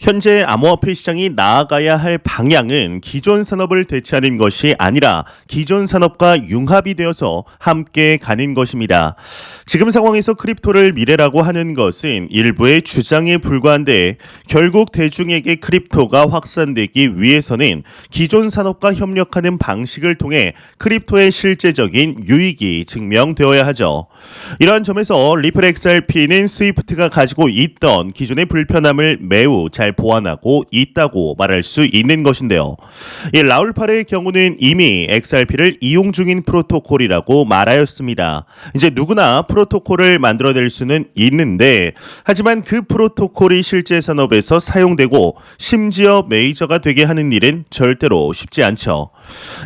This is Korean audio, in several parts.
현재 암호화폐 시장이 나아가야 할 방향은 기존 산업을 대체하는 것이 아니라 기존 산업과 융합이 되어서 함께 가는 것입니다. 지금 상황에서 크립토를 미래라고 하는 것은 일부의 주장에 불과한데 결국 대중에게 크립토가 확산되기 위해서는 기존 산업과 협력하는 방식을 통해 크립토의 실제적인 유익이 증명되어야 하죠. 이러한 점에서 리플 XRP는 스위프트가 가지고 있던 기존의 불편함을 매우 잘 보완하고 있다고 말할 수 있는 것인데요. 이 라울파의 경우는 이미 XRP를 이용 중인 프로토콜이라고 말하였습니다. 이제 누구나 프로토콜을 만들어낼 수는 있는데 하지만 그 프로토콜이 실제 산업에서 사용되고 심지어 메이저가 되게 하는 일은 절대로 쉽지 않죠.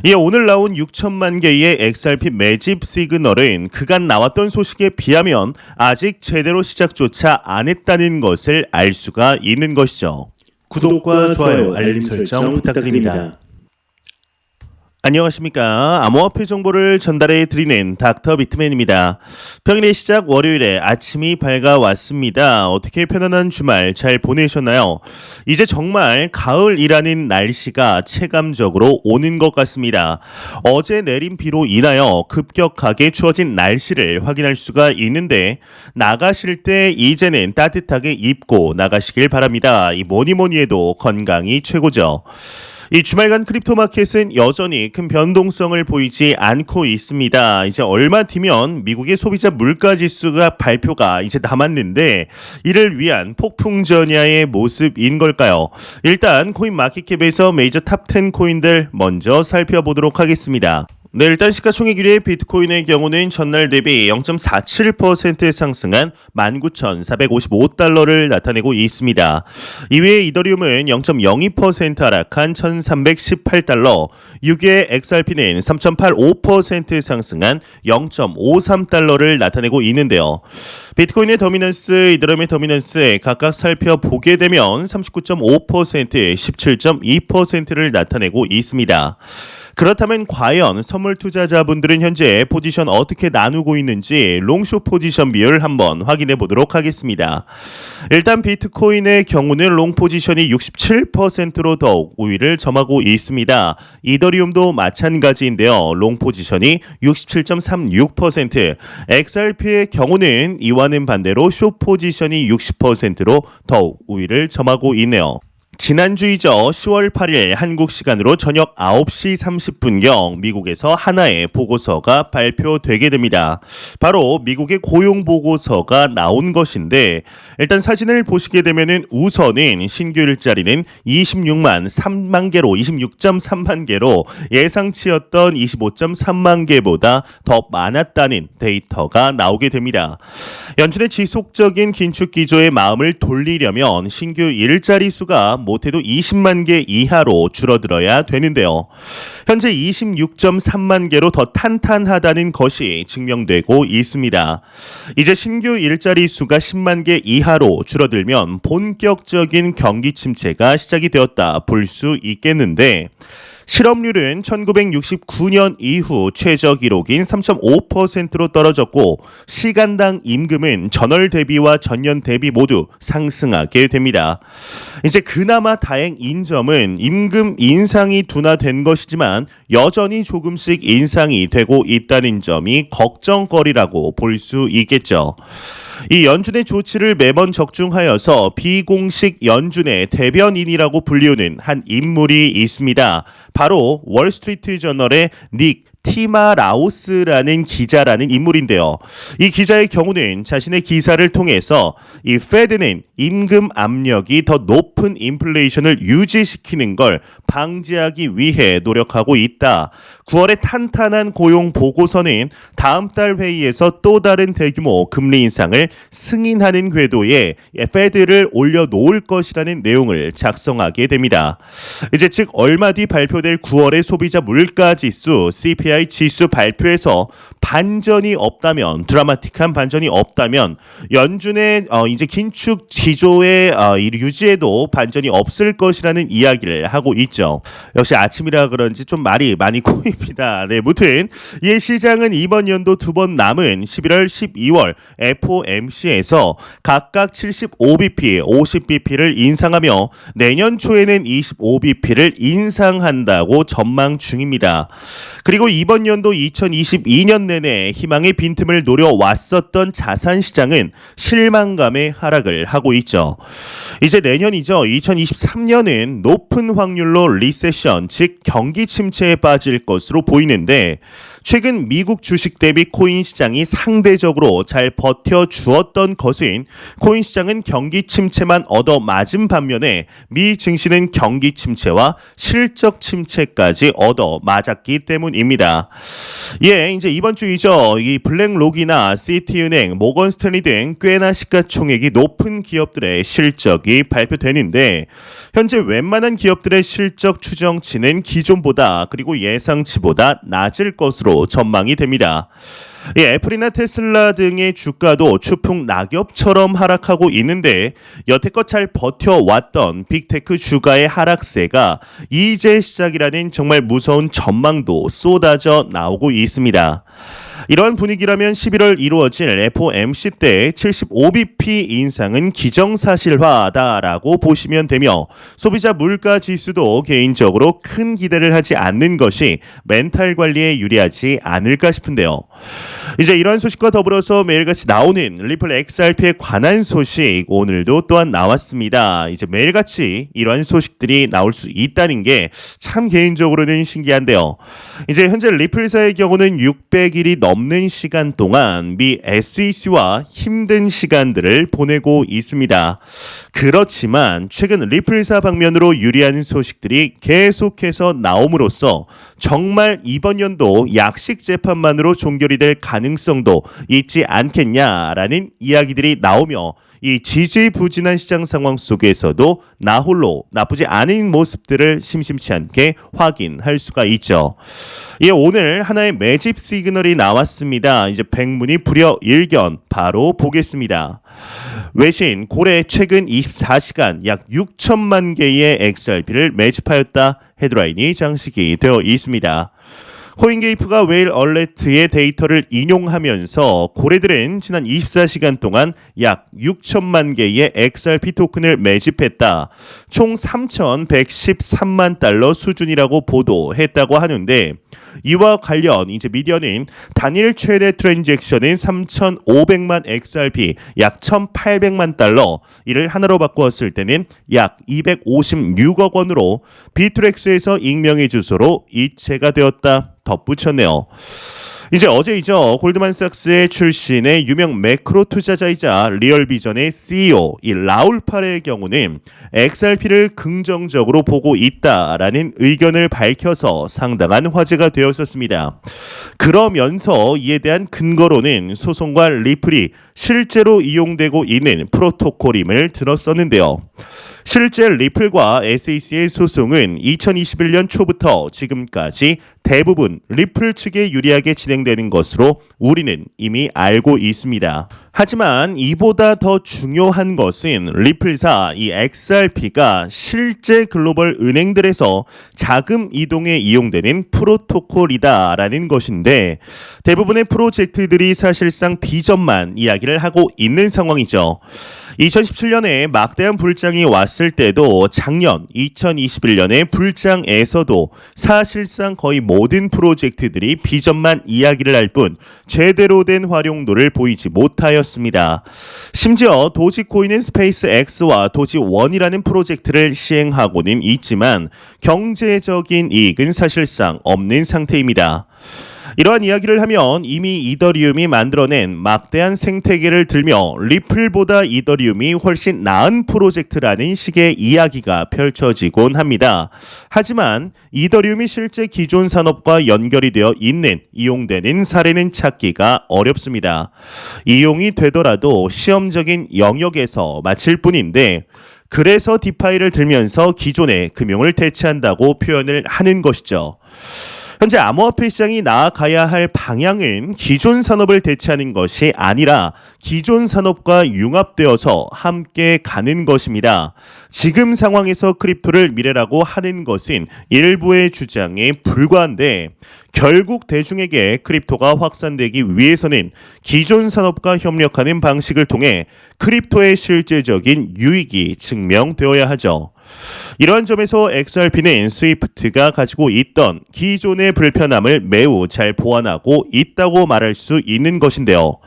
이에 오늘 나온 6천만 개의 XRP 매집 시그널은 그간 나왔던 소식에 비하면 아직 제대로 시작조차 안 했다는 것을 알 수가 있는 것이죠. 구독과 좋아요, 알림 설정 부탁드립니다. 안녕하십니까. 암호화폐 정보를 전달해 드리는 닥터 비트맨입니다. 평일의 시작 월요일에 아침이 밝아왔습니다. 어떻게 편안한 주말 잘 보내셨나요? 이제 정말 가을이라는 날씨가 체감적으로 오는 것 같습니다. 어제 내린 비로 인하여 급격하게 추워진 날씨를 확인할 수가 있는데 나가실 때 이제는 따뜻하게 입고 나가시길 바랍니다. 이 뭐니 해도 건강이 최고죠. 이 주말간 크립토 마켓은 여전히 큰 변동성을 보이지 않고 있습니다. 이제 얼마 뒤면 미국의 소비자 물가 지수가 발표가 이제 남았는데 이를 위한 폭풍 전야의 모습인 걸까요? 일단 코인 마켓캡에서 메이저 탑 10 코인들 먼저 살펴보도록 하겠습니다. 네, 일단 시가총액 1위의 비트코인의 경우는 전날 대비 0.47% 상승한 19,455달러를 나타내고 있습니다. 2위의 이더리움은 0.02% 하락한 1,318달러, 6위의 XRP는 3.85% 상승한 0.53달러를 나타내고 있는데요. 비트코인의 더미넌스, 이더리움의 더미넌스 각각 살펴보게 되면 39.5%, 17.2%를 나타내고 있습니다. 그렇다면 과연 선물 투자자분들은 현재 포지션 어떻게 나누고 있는지 롱숏 포지션 비율 한번 확인해 보도록 하겠습니다. 일단 비트코인의 경우는 롱 포지션이 67%로 더욱 우위를 점하고 있습니다. 이더리움도 마찬가지인데요. 롱 포지션이 67.36%, XRP의 경우는 이와는 반대로 숏 포지션이 60%로 더욱 우위를 점하고 있네요. 지난주이죠. 10월 8일 한국 시간으로 저녁 9시 30분경 미국에서 하나의 보고서가 발표되게 됩니다. 바로 미국의 고용 보고서가 나온 것인데 일단 사진을 보시게 되면은 우선은 신규 일자리는 26.3만 개로 예상치였던 25.3만 개보다 더 많았다는 데이터가 나오게 됩니다. 연준의 지속적인 긴축 기조에 마음을 돌리려면 신규 일자리 수가 못해도 20만 개 이하로 줄어들어야 되는데요. 현재 26.3만 개로 더 탄탄하다는 것이 증명되고 있습니다. 이제 신규 일자리 수가 10만 개 이하로 줄어들면 본격적인 경기 침체가 시작이 되었다 볼 수 있겠는데 실업률은 1969년 이후 최저 기록인 3.5%로 떨어졌고 시간당 임금은 전월 대비와 전년 대비 모두 상승하게 됩니다. 이제 그나마 다행인 점은 임금 인상이 둔화된 것이지만 여전히 조금씩 인상이 되고 있다는 점이 걱정거리라고 볼 수 있겠죠. 이 연준의 조치를 매번 적중하여서 비공식 연준의 대변인이라고 불리우는 한 인물이 있습니다. 바로 월스트리트 저널의 닉 티마라우스라는 기자라는 인물인데요. 이 기자의 경우는 자신의 기사를 통해서 이 페드는 임금 압력이 더 높은 인플레이션을 유지시키는 걸 방지하기 위해 노력하고 있다. 9월의 탄탄한 고용 보고서는 다음 달 회의에서 또 다른 대규모 금리 인상을 승인하는 궤도에 페드를 올려놓을 것이라는 내용을 작성하게 됩니다. 이제 즉 얼마 뒤 발표될 9월의 소비자 물가 지수 CPI 지수 발표에서 반전이 없다면 드라마틱한 반전이 없다면 연준의 이제 긴축 기조의 유지에도 반전이 없을 것이라는 이야기를 하고 있죠. 역시 아침이라 그런지 좀 말이 많이 꼬입니다. 아닙니다. 네, 무튼 이 시장은 이번 연도 두 번 남은 11월, 12월 FOMC에서 각각 75bp, 50bp를 인상하며 내년 초에는 25bp를 인상한다고 전망 중입니다. 그리고 이번 연도 2022년 내내 희망의 빈틈을 노려왔었던 자산 시장은 실망감의 하락을 하고 있죠. 이제 내년이죠. 2023년은 높은 확률로 리세션, 즉 경기 침체에 빠질 것으로 보이는데 최근 미국 주식 대비 코인 시장이 상대적으로 잘 버텨주었던 것은 코인 시장은 경기 침체만 얻어맞은 반면에 미 증시는 경기 침체와 실적 침체까지 얻어맞았기 때문입니다. 예, 이제 이번 주이죠. 이 블랙록이나 시티은행, 모건스탠리 등 꽤나 시가총액이 높은 기업들의 실적이 발표되는데 현재 웬만한 기업들의 실적 추정치는 기존보다 그리고 예상치보다 낮을 것으로 전망이 됩니다. 애플이나 테슬라 등의 주가도 추풍 낙엽처럼 하락하고 있는데 여태껏 잘 버텨왔던 빅테크 주가의 하락세가 이제 시작이라는 정말 무서운 전망도 쏟아져 나오고 있습니다. 이러한 분위기라면 11월 이루어질 FOMC 때 75bp 인상은 기정사실화다라고 보시면 되며 소비자 물가 지수도 개인적으로 큰 기대를 하지 않는 것이 멘탈 관리에 유리하지 않을까 싶은데요. 이제 이러한 소식과 더불어서 매일같이 나오는 리플 XRP에 관한 소식 오늘도 또한 나왔습니다. 이제 매일같이 이러한 소식들이 나올 수 있다는 게 참 개인적으로는 신기한데요. 이제 현재 리플사의 경우는 600일이 넘는 시간 동안 미 SEC와 힘든 시간들을 보내고 있습니다. 그렇지만 최근 리플사 방면으로 유리한 소식들이 계속해서 나옴으로써 정말 이번 연도 약식 재판만으로 종결이 될 가능성도 있지 않겠냐라는 이야기들이 나오며 이 지지부진한 시장 상황 속에서도 나홀로 나쁘지 않은 모습들을 심심치 않게 확인할 수가 있죠. 예, 오늘 하나의 매집 시그널이 나왔습니다. 이제 백문이 불여일견 바로 보겠습니다. 외신 고래 최근 24시간 약 6천만 개의 XRP를 매집하였다. 헤드라인이 장식이 되어 있습니다. 코인게이프가 웨일 얼레트의 데이터를 인용하면서 고래들은 지난 24시간 동안 약 6천만 개의 XRP 토큰을 매집했다. 총 3,113만 달러 수준이라고 보도했다고 하는데 이와 관련 이제 미디어는 단일 최대 트랜잭션인 3,500만 XRP 약 1,800만 달러 이를 하나로 바꾸었을 때는 약 256억 원으로 비트렉스에서 익명의 주소로 이체가 되었다. 덧붙였네요. 이제 어제이죠. 골드만삭스의 출신의 유명 매크로 투자자이자 리얼비전의 CEO 이 라울 팔의 경우는 XRP를 긍정적으로 보고 있다라는 의견을 밝혀서 상당한 화제가 되었었습니다. 그러면서 이에 대한 근거로는 소송과 리플이 실제로 이용되고 있는 프로토콜임을 들었었는데요. 실제 리플과 SEC의 소송은 2021년 초부터 지금까지 대부분 리플 측에 유리하게 진행되는 것으로 우리는 이미 알고 있습니다. 하지만 이보다 더 중요한 것은 리플사 이 XRP가 실제 글로벌 은행들에서 자금 이동에 이용되는 프로토콜이다라는 것인데 대부분의 프로젝트들이 사실상 비전만 이야기를 하고 있는 상황이죠. 2017년에 막대한 불장이 왔을 때도 작년 2021년의 불장에서도 사실상 거의 모든 프로젝트들이 비전만 이야기를 할 뿐 제대로 된 활용도를 보이지 못하였습니다. 심지어 도지코인은 스페이스X와 도지원이라는 프로젝트를 시행하고는 있지만 경제적인 이익은 사실상 없는 상태입니다. 이러한 이야기를 하면 이미 이더리움이 만들어낸 막대한 생태계를 들며 리플보다 이더리움이 훨씬 나은 프로젝트라는 식의 이야기가 펼쳐지곤 합니다. 하지만 이더리움이 실제 기존 산업과 연결이 되어 있는 이용되는 사례는 찾기가 어렵습니다. 이용이 되더라도 시험적인 영역에서 마칠 뿐인데 그래서 디파이를 들면서 기존의 금융을 대체한다고 표현을 하는 것이죠. 현재 암호화폐 시장이 나아가야 할 방향은 기존 산업을 대체하는 것이 아니라 기존 산업과 융합되어서 함께 가는 것입니다. 지금 상황에서 크립토를 미래라고 하는 것은 일부의 주장에 불과한데 결국 대중에게 크립토가 확산되기 위해서는 기존 산업과 협력하는 방식을 통해 크립토의 실제적인 유익이 증명되어야 하죠. 이러한 점에서 XRP는 스위프트가 가지고 있던 기존의 불편함을 매우 잘 보완하고 있다고 말할 수 있는 것인데요.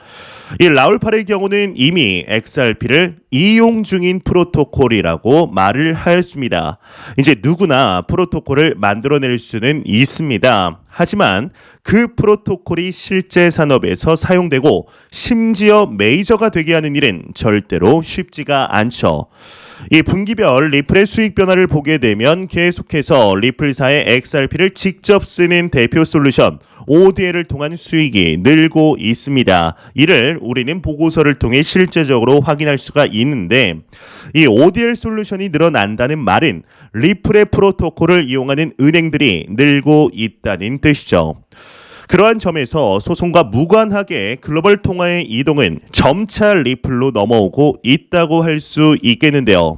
이 라울팔의 경우는 이미 XRP를 이용 중인 프로토콜이라고 말을 하였습니다. 이제 누구나 프로토콜을 만들어낼 수는 있습니다. 하지만 그 프로토콜이 실제 산업에서 사용되고 심지어 메이저가 되게 하는 일은 절대로 쉽지가 않죠. 이 분기별 리플의 수익 변화를 보게 되면 계속해서 리플사의 XRP를 직접 쓰는 대표 솔루션 ODL을 통한 수익이 늘고 있습니다. 이를 우리는 보고서를 통해 실제적으로 확인할 수가 있는데 이 ODL 솔루션이 늘어난다는 말은 리플의 프로토콜을 이용하는 은행들이 늘고 있다는 뜻이죠. 그러한 점에서 소송과 무관하게 글로벌 통화의 이동은 점차 리플로 넘어오고 있다고 할 수 있겠는데요.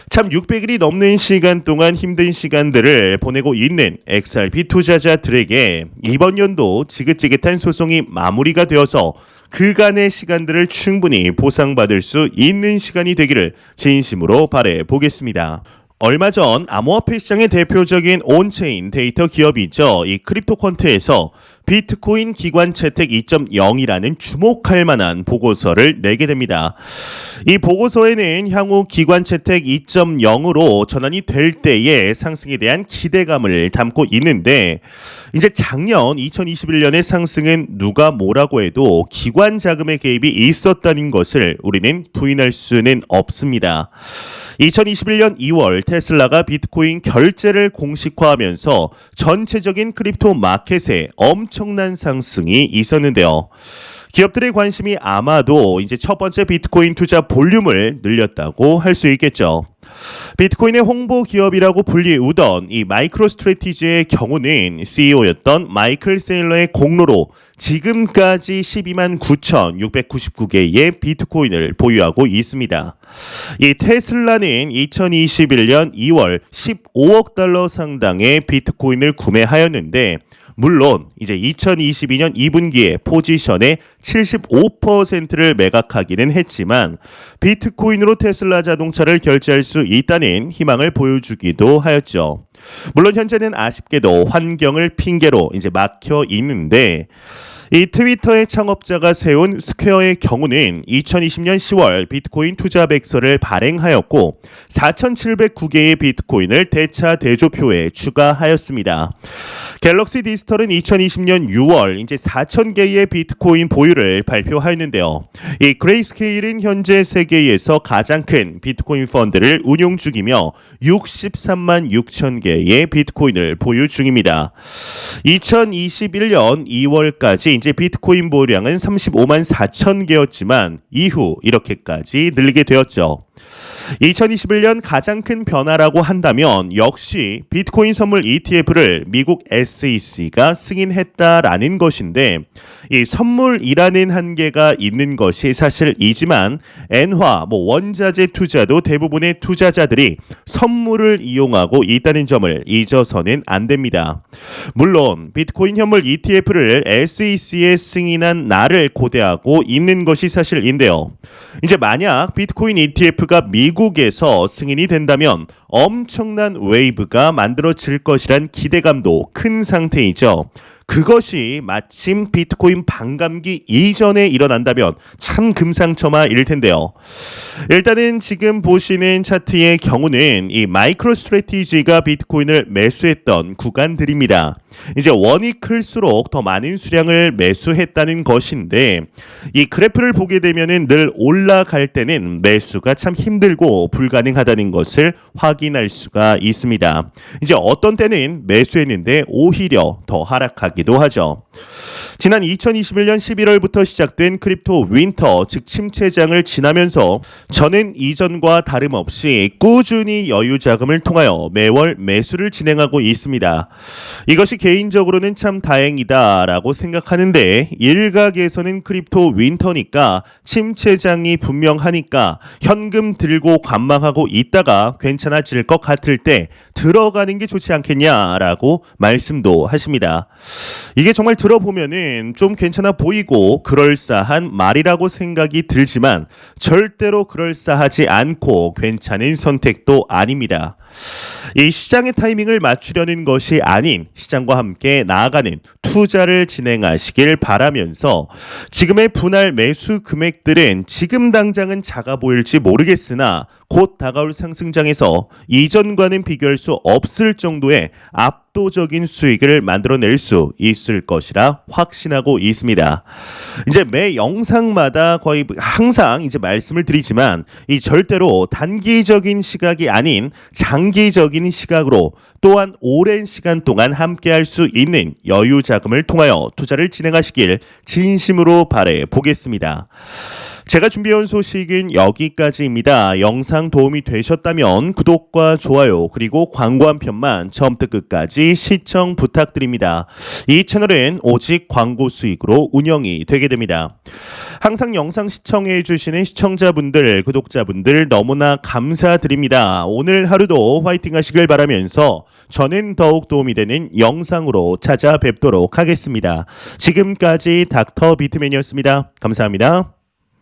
참 600일이 넘는 시간 동안 힘든 시간들을 보내고 있는 XRP 투자자들에게 이번 연도 지긋지긋한 소송이 마무리가 되어서 그간의 시간들을 충분히 보상받을 수 있는 시간이 되기를 진심으로 바라보겠습니다. 보겠습니다. 얼마 전 암호화폐 시장의 대표적인 온체인 데이터 기업이죠. 이 크립토컨트에서 비트코인 기관 채택 2.0이라는 주목할 만한 보고서를 내게 됩니다. 이 보고서에는 향후 기관 채택 2.0으로 전환이 될 때의 상승에 대한 기대감을 담고 있는데 이제 작년 2021년의 상승은 누가 뭐라고 해도 기관 자금의 개입이 있었다는 것을 우리는 부인할 수는 없습니다. 2021년 2월 테슬라가 비트코인 결제를 공식화하면서 전체적인 크립토 마켓에 엄청난 상승이 있었는데요. 기업들의 관심이 아마도 이제 첫 번째 비트코인 투자 볼륨을 늘렸다고 할 수 있겠죠. 비트코인의 홍보 기업이라고 불리우던 이 마이크로 스트래티지의 경우는 CEO였던 마이클 세일러의 공로로 지금까지 12만 9,699개의 비트코인을 보유하고 있습니다. 이 테슬라는 2021년 2월 15억 달러 상당의 비트코인을 구매하였는데 물론 이제 2022년 2분기에 포지션의 75%를 매각하기는 했지만 비트코인으로 테슬라 자동차를 결제할 수 있다는 희망을 보여주기도 하였죠. 물론 현재는 아쉽게도 환경을 핑계로 이제 막혀 있는데 이 트위터의 창업자가 세운 스퀘어의 경우는 2020년 10월 비트코인 투자 백서를 발행하였고 4,709개의 비트코인을 대차 대조표에 추가하였습니다. 갤럭시 디지털은 2020년 6월 이제 4,000개의 비트코인 보유를 발표하였는데요. 이 그레이스케일은 현재 세계에서 가장 큰 비트코인 펀드를 운용 중이며 63만 6천 개의 비트코인을 보유 중입니다. 2021년 2월까지 이제 비트코인 보유량은 35만 4천 개였지만 이후 이렇게까지 늘게 되었죠. 2021년 가장 큰 변화라고 한다면 역시 비트코인 선물 ETF를 미국 SEC가 승인했다라는 것인데 이 선물이라는 한계가 있는 것이 사실이지만 엔화, 원자재 투자도 대부분의 투자자들이 선물을 이용하고 있다는 점을 잊어서는 안 됩니다. 물론 비트코인 현물 ETF를 SEC에 승인한 날을 고대하고 있는 것이 사실인데요. 이제 만약 비트코인 ETF가 미국에서 승인이 된다면 엄청난 웨이브가 만들어질 것이란 기대감도 큰 상태이죠. 그것이 마침 비트코인 반감기 이전에 일어난다면 참 금상첨화일 텐데요. 일단은 지금 보시는 차트의 경우는 이 마이크로 스트래티지가 비트코인을 매수했던 구간들입니다. 이제 원이 클수록 더 많은 수량을 매수했다는 것인데 이 그래프를 보게 되면은 늘 올라갈 때는 매수가 참 힘들고 불가능하다는 것을 확인할 수가 있습니다. 이제 어떤 때는 매수했는데 오히려 더 하락하기도 하죠. 지난 2021년 11월부터 시작된 크립토 윈터 즉 침체장을 지나면서 저는 이전과 다름없이 꾸준히 여유 자금을 통하여 매월 매수를 진행하고 있습니다. 이것이 개인적으로는 참 다행이다라고 생각하는데 일각에서는 크립토 윈터니까 침체장이 분명하니까 현금 들고 관망하고 있다가 괜찮아질 것 같을 때 들어가는 게 좋지 않겠냐라고 말씀도 하십니다. 이게 정말 들어보면은 좀 괜찮아 보이고 그럴싸한 말이라고 생각이 들지만 절대로 그럴싸하지 않고 괜찮은 선택도 아닙니다. 이 시장의 타이밍을 맞추려는 것이 아닌 시장과 함께 나아가는 투자를 진행하시길 바라면서 지금의 분할 매수 금액들은 지금 당장은 작아 보일지 모르겠으나 곧 다가올 상승장에서 이전과는 비교할 수 없을 정도의 압도적인 수익을 만들어낼 수 있을 것이라 확신하고 있습니다. 이제 매 영상마다 거의 항상 이제 말씀을 드리지만 이 절대로 단기적인 시각이 아닌 장기적인 시각으로 또한 오랜 시간 동안 함께할 수 있는 여유 자금을 통하여 투자를 진행하시길 진심으로 바래 보겠습니다. 제가 준비해온 소식은 여기까지입니다. 영상 도움이 되셨다면 구독과 좋아요 그리고 광고 한 편만 처음부터 끝까지 시청 부탁드립니다. 이 채널은 오직 광고 수익으로 운영이 되게 됩니다. 항상 영상 시청해 주시는 시청자분들, 구독자분들 너무나 감사드립니다. 오늘 하루도 화이팅 하시길 바라면서 저는 더욱 도움이 되는 영상으로 찾아뵙도록 하겠습니다. 지금까지 닥터 비트맨이었습니다. 감사합니다.